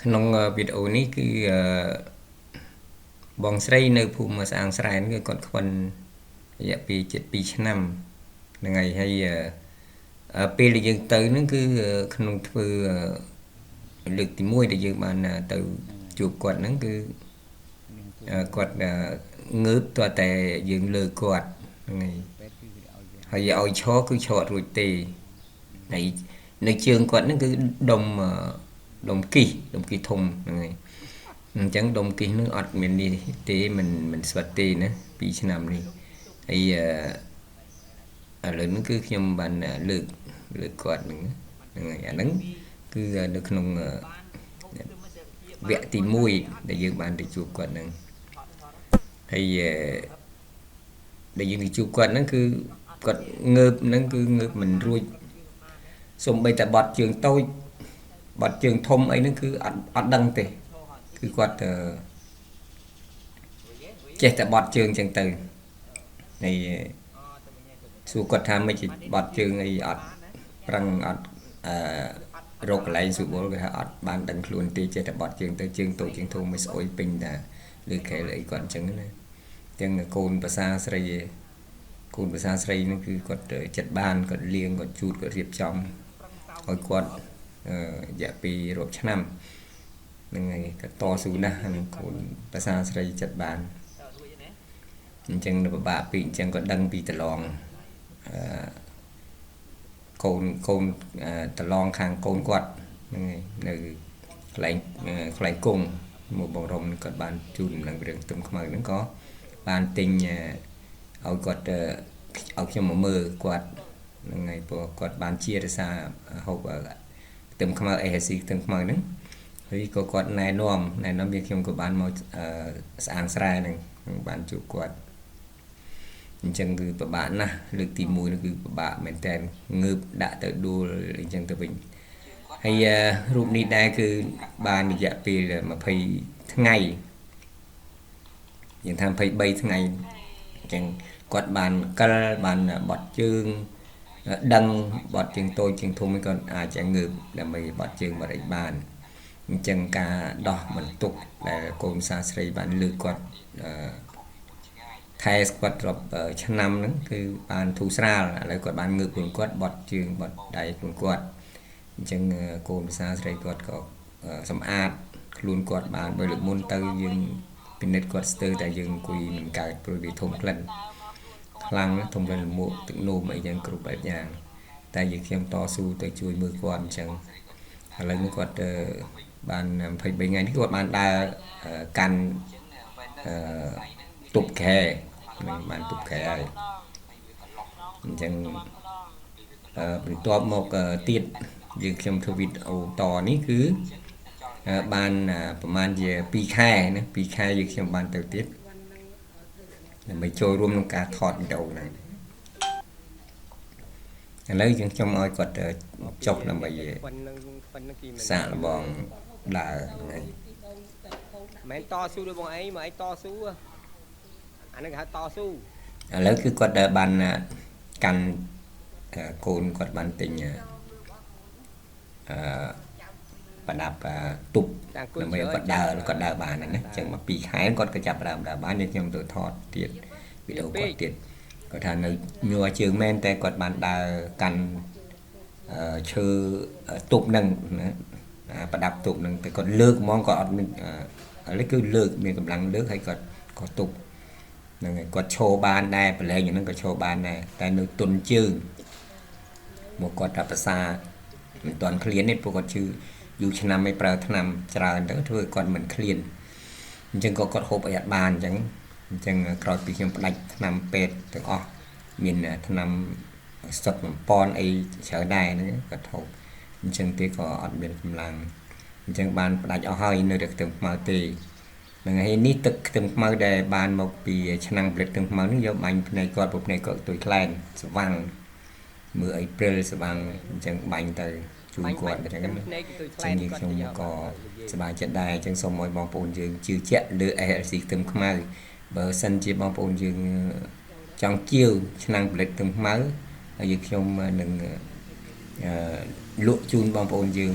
ក្នុងវីដេអូនេះគឺបងស្រីនៅភូមិស្អាងស្រែនគឺគាត់ខ្វិនរយៈពេលជិត2ឆ្នាំហ្នឹងហើយពេលដែលយើងទៅហ្នឹងគឺក្នុងធ្វើលើកទី1ដែលយើងបានទៅជួបគាត់ហ្នឹងគឺគាត់ងើបតើតែយើងលើគាត់ហ្នឹងហើយឲ្យឈរគឺឈរអត់រួចទេហើយនៅជើងគាត់ហ្នឹងគឺដុំគិះធំហ្នឹងហើយអញ្ចឹងដុំគិះនឹងអត់មាននេះទេមិនស្វិតទេណា2ឆ្នាំនេះហើយឥឡូវនេះគឺខ្ញុំបានលើកគាត់ហ្នឹងហើយអាហ្នឹងគឺនៅក្នុងវគ្គទី1ដែលយើងបានទៅជួបគាត់ហ្នឹងហើយដែលយើងទៅជួបគាត់ហ្នឹងគឺគាត់ងើបហ្នឹងគឺងើបមិនរួចសូម្បីតែបត់ជើងតូចបត់ជើងធំអីហ្នឹងគឺអត់ដឹងទេគឺគាត់ចេះតែបត់ជើងចឹងទៅហើយសួរគាត់ថាមិនបត់ជើងអីអត់ប្រឹងអត់រកកន្លែងស្រួលគេថាអត់បានដឹងខ្លួនទេចេះតែបត់ជើងទៅជើងតូចជើងធំមិនស្អុយពេញតាលើខែលើអីគាត់អញ្ចឹងណាទាំងកូនភាសាស្រីហ្នឹងគឺគាត់ចិត្តបានគាត់លៀងគាត់ជូតគាត់រៀបចំឲ្យគាត់រយៈពេលរាប់ឆ្នាំហ្នឹងហើយគាត់តស៊ូណាស់ហ្នឹងកូនភាសាស្រីចិត្តបានអញ្ចឹងនៅពិបាកពេកអញ្ចឹងគាត់ដឹងពីតឡងកូនតឡងខាងកូនគាត់ហ្នឹងហើយនៅកន្លែងគង់មកបងរំគាត់បានជូនដំណឹងរឿងខ្ទឹមខ្មៅហ្នឹងក៏បានទិញឲ្យគាត់ឲ្យខ្ញុំមកមើលគាត់ហ្នឹងហើយព្រោះគាត់បានជារសារហូបខ្ទឹមខ្មៅអេស៊ីខ្ទឹមខ្មៅហ្នឹងហើយក៏គាត់ណែនាំវាខ្ញុំក៏បានមកស្អាងស្រែហ្នឹងបានជួបគាត់អញ្ចឹងគឺពិបាកណាស់លើកទី1នោះគឺពិបាកមែនតើងើបដាក់ទៅដួលអញ្ចឹងទៅវិញហើយរូបនេះដែរគឺបានរយៈពេល20ថ្ងៃយ៉ាងថា23ថ្ងៃអញ្ចឹងគាត់បានកិលបានបត់ជើងដឹងបត់ជើងតូចជើងធំគាត់អាចងើបដើម្បីបត់ជើងបត់អីបានអញ្ចឹងការដោះបន្ទុកដែលកូនសាស្រីបានលើកគាត់ថែគាត់រាប់ឆ្នាំហ្នឹងគឺបានធូរស្រាលឥឡូវគាត់បានងើបខ្លួនគាត់បត់ជើងបត់ដៃខ្លួនគាត់អញ្ចឹងកូនភាសាស្រីគាត់ក៏សម្អាតខ្លួនគាត់បានបើលើកមុនទៅយើងពិនិត្យគាត់ស្ទើរតែយើងអង្គុយមិនកើតព្រោះវាធំក្លិនខ្លាំងធំក្លិនលមួកទឹកនោមអីយ៉ាងគ្រប់បែបយ៉ាងតែយើងខ្ញុំតស៊ូទៅជួយមើលគាត់អញ្ចឹងឥឡូវនេះគាត់បាន23ថ្ងៃនេះគាត់បានដើរកាន់ទប់ខែនឹងបានទប់ខែហើយអញ្ចឹងបន្ទាប់មកទៀតយើងខ្ញុំធ្វើវីដេអូតនេះគឺបានប្រហែលជា2ខែណា2ខែយើងខ្ញុំបានទៅទៀតដើម្បីចូលរួមក្នុងការថតវីដេអូហ្នឹងឥឡូវយើងខ្ញុំឲ្យគាត់ចុះដើម្បីសាកល្បងដើរហ្នឹងមិនតស៊ូដូចបងឯងមកឯងតស៊ូអាហ្នឹងគេហៅតស៊ូឥឡូវគឺគាត់បានកាន់កូនគាត់បានទិញប្រដាប់ទប់ដើម្បីគាត់ដើរបានណាអញ្ចឹងមក2ខែគាត់ក៏ចាប់ដើរបានខ្ញុំទៅថតទៀតវីដេអូគាត់ទៀតគាត់ថានៅញ័រជើងមែនតែគាត់បានដើរកាន់ឈើទប់ហ្នឹងណាប្រដាប់ទប់ហ្នឹងតែគាត់លើកហ្មងគាត់អត់មានឥឡូវគឺលើកមានកម្លាំងលើកហើយគាត់ក៏ទប់ហ្នឹងហើយគាត់ឈរបានដែរប្រឡែងហ្នឹងក៏ឈរបានដែរតែនៅទុនជើងមកគាត់ថាភាសាមិនទាន់ឃ្លានទេព្រោះគាត់ជឿយូរឆ្នាំមិនប្រើថ្នាំច្រើនទៅធ្វើគាត់មិនឃ្លានអញ្ចឹងក៏គាត់ហូបអីអត់បានអញ្ចឹងក្រោយពីខ្ញុំផ្ដាច់ថ្នាំពេទ្យទាំងអស់មានថ្នាំស្តុកបំពន់អីច្រើនដែរហ្នឹងគាត់ហូបអញ្ចឹងទេក៏អត់មានកម្លាំងអញ្ចឹងបានផ្ដាច់អស់ហើយនៅតែខ្ទឹមខ្មៅទេហ្នឹងហើយនេះទឹកខ្ទឹមខ្មៅដែលបានមកពីឆ្នាំងផលិតខ្ទឹមខ្មៅនេះយកបាញ់ភ្នែកគាត់ភ្នែកគាត់ទុយខ្លែនស្វាំងមើលអីព្រិលស្វាំងអញ្ចឹងបាញ់ទៅជួយគាត់អញ្ចឹងណាចឹងខ្ញុំក៏សប្បាយចិត្តដែរអញ្ចឹងសូមឲ្យបងប្អូនយើងជឿជាក់លើ ALC ខ្ទឹមខ្មៅបើសិនជាបងប្អូនយើងចង់ជាវឆ្នាំងផលិតខ្ទឹមខ្មៅហើយយើងខ្ញុំនឹង លក់ជូនបងប្អូនយើង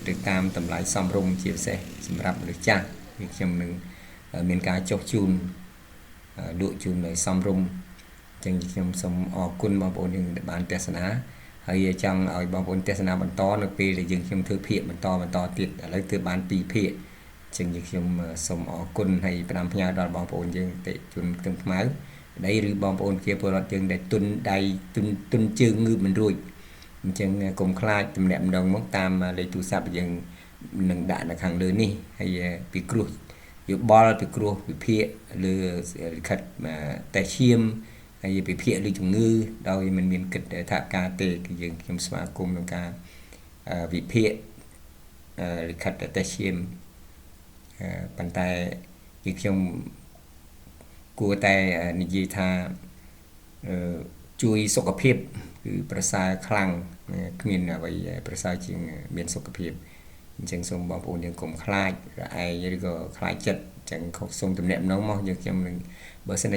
ទៅតាមតម្លៃសមរម្យជាពិសេសសម្រាប់មនុស្សចាស់គឺខ្ញុំនឹងមានការចុះជូនលក់ជូននៅសមរម្យចឹងខ្ញុំសូមអរគុណបងប្អូនយើងដែលបានទស្សនាហើយចង់ឲ្យបងប្អូនទស្សនាបន្តនៅពេលដែលយើងខ្ញុំធ្វើភាគបន្តទៀតឥឡូវគឺបាន2ភាគចឹងខ្ញុំសូមអរគុណហើយផ្ដាំផ្ញើដល់បងប្អូនយើងតិជនខ្ទឹមខ្មៅដីឬបងប្អូនជាពលរដ្ឋយើងដែលទុនដៃទុនជើងងើបមិនរួចអញ្ចឹងកុំខ្លាចទំនាក់ទំនងមកតាមលេខទូរស័ព្ទយើងនឹងដាក់នៅខាងលើនេះហើយពីគ្រោះយោបល់ពីគ្រោះវិភាគលើលិខិតតេស្តឈាមហើយពិភាក្សាលើជំងឺដោយមិនមានគិតថាការទេគឺយើងខ្ញុំស្វាគមន៍ក្នុងការវិភាគលិខិតតេស្តឈាមប៉ុន្តែគឺខ្ញុំគួរតែនិយាយថាជួយសុខភាពគឺប្រសើរខ្លាំងគ្មានអ្វីប្រសើរជាងមានសុខភាពអញ្ចឹងសូមបងប្អូនយើងកុំខ្លាចរឯងឬក៏ខ្លាចចិត្តអញ្ចឹងសូមទំនាក់ទំនងមកយើងខ្ញុំនឹងបើសិន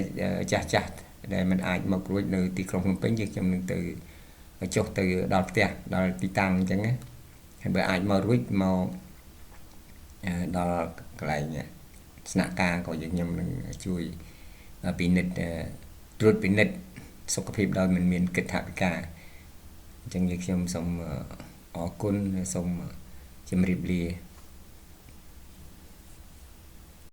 ចាស់ដែលมันអាចមករួចនៅទីក្រុងភ្នំពេញយើងខ្ញុំនឹងទៅចុះទៅដល់ផ្ទះដល់ទីតាំងអញ្ចឹងណាហើយបើអាចមករួចមកដល់កន្លែងស្នាក់ការក៏យើងខ្ញុំនឹងជួយពិនិត្យត្រួតពិនិត្យសុខភាពដោយមិនមានគិតថាវិការអញ្ចឹងយើងខ្ញុំសូមអរគុណសូមជម្រាបលា